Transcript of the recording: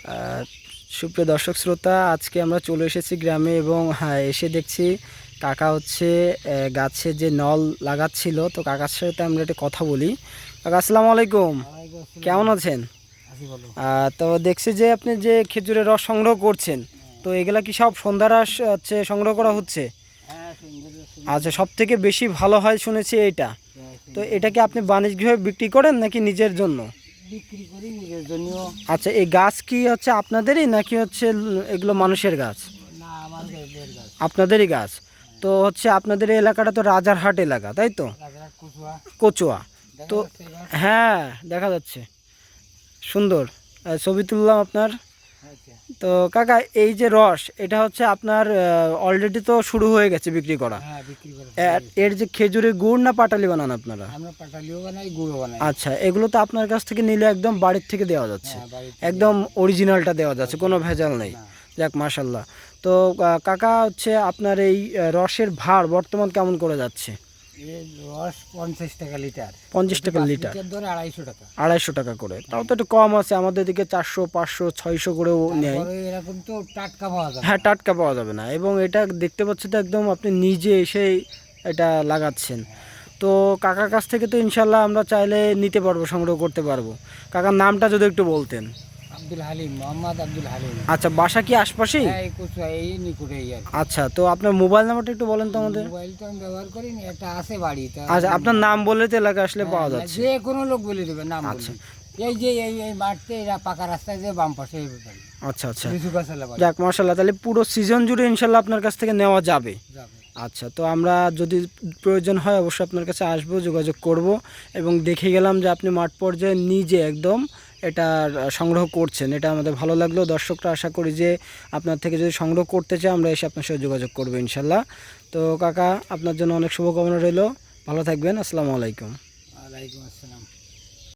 আহ, সুপ্রিয় দর্শক শ্রোতা, আজকে আমরা চলে এসেছি গ্রামে এবং হ্যাঁ এসে দেখছি কাকা হচ্ছে গাছে যে নল লাগাচ্ছিল। তো কাকার সাথে আমরা একটা কথা বলি। কাকা আসসালামু আলাইকুম, কেমন আছেন? তো দেখছি যে আপনি যে খেজুরের রস সংগ্রহ করছেন, তো এগুলা কি সব সন্ধ্যা রস হচ্ছে সংগ্রহ করা হচ্ছে? আচ্ছা, সব থেকে বেশি ভালো হয় শুনেছি এইটা। তো এটা কি আপনি বাণিজ্যিকভাবে বিক্রি করেন নাকি নিজের জন্য? বিক্রি করি নিজের জন্য। আচ্ছা, এই গাছ কি হচ্ছে আপনাদেরই নাকি হচ্ছে এগুলো মানুষের গাছ? না, আমাদের গাছ। আপনাদেরই গাছ। তো হচ্ছে আপনাদের এই এলাকাটা তো রাজারহাট এলাকা, তাই তো? রাজারহাট কচুয়া। কচুয়া। দেখা তো যাচ্ছে এবার? হ্যাঁ, দেখা যাচ্ছে, সুন্দর। ছবি তুললাম আপনার। আচ্ছা। তো কাকা, এই যে রস, এটা হচ্ছে আপনার অলরেডি তো শুরু হয়ে গেছে বিক্রি করা। হ্যাঁ, বিক্রি করে এর যে খেজুরের গুড় না পাটালি বানান আপনারা? আমরা পাটালিও বানাই, গুঁড়ো বানাই। আচ্ছা, এগুলো তো আপনার কাছ থেকে নিলে একদম বাড়ির থেকে দেওয়া যাচ্ছে, হ্যাঁ, বাড়িতে একদম অরিজিনালটা দেওয়া যাচ্ছে, কোনো ভেজাল নেই। না। যাক মাশাল্লাহ। তো কাকা হচ্ছে আপনার এই রসের ভার বর্তমান কেমন করে যাচ্ছে? এর রস 50 টাকা লিটার। 50 টাকা লিটার? ধরে 250 টাকা। 250 টাকা করে, তাও তো একটু কম আছে। আমাদের দিকে 400, 500, 600 করেও নেয়। তারপরে এরকম তো টাটকা পাওয়া যায়। হ্যাঁ, টাটকা পাওয়া যাবে না। এবং এটা দেখতে পাচ্ছি তো একদম আপনি নিজে এসেই এটা লাগাচ্ছেন। তো কাকার কাছ থেকে তো ইনশাল্লাহ আমরা চাইলে নিতে পারবো, সংগ্রহ করতে পারবো। কাকার নামটা যদি একটু বলতেন। আব্দুল হালিম, মোহাম্মদ আব্দুল হালিম। আচ্ছা, বাসা কি আশপাশেই? হ্যাঁ, এই কচুয়া, এই নিকুটেই আর কি। আচ্ছা, তো আপনার মোবাইল নাম্বারটা একটু বলেন তো আমাদের। মোবাইল তো আমি ব্যবহার করিনি, একটা আছে বাড়িতে। আচ্ছা, আপনার নাম বললে তো এলাকা আসলে পাওয়া যাচ্ছে। যে কোনো লোক বলে দেবে নাম আচ্ছা। বললে। এই যে এই মাঠতে এরা পাকা রাস্তায় যে বাম পাশে এই বাড়ি। আচ্ছা আচ্ছা, লিচু গাছ এলা বাড়ি। যাক মাশাল্লাহ, তাহলে পুরো সিজন জুড়ে ইনশাল্লাহ আপনার কাছ থেকে নেওয়া যাবে। যাবে। আচ্ছা, তো আমরা যদি প্রয়োজন হয় অবশ্যই আপনার কাছে আসবো, যোগাযোগ করব। এবং দেখে গেলাম যে আপনি মাঠ পর্যায়ে নিজে একদম এটা সংগ্রহ করছেন, এটা আমাদের ভালো লাগলো। দর্শকরা আশা করি যে আপনার থেকে যদি সংগ্রহ করতে চাই, আমরা এসে আপনার সাথে যোগাযোগ করবো ইনশাল্লাহ। তো কাকা, আপনার জন্য অনেক শুভকামনা রইল, ভালো থাকবেন। আসসালামু আলাইকুম। ওয়ালাইকুম আসসালাম।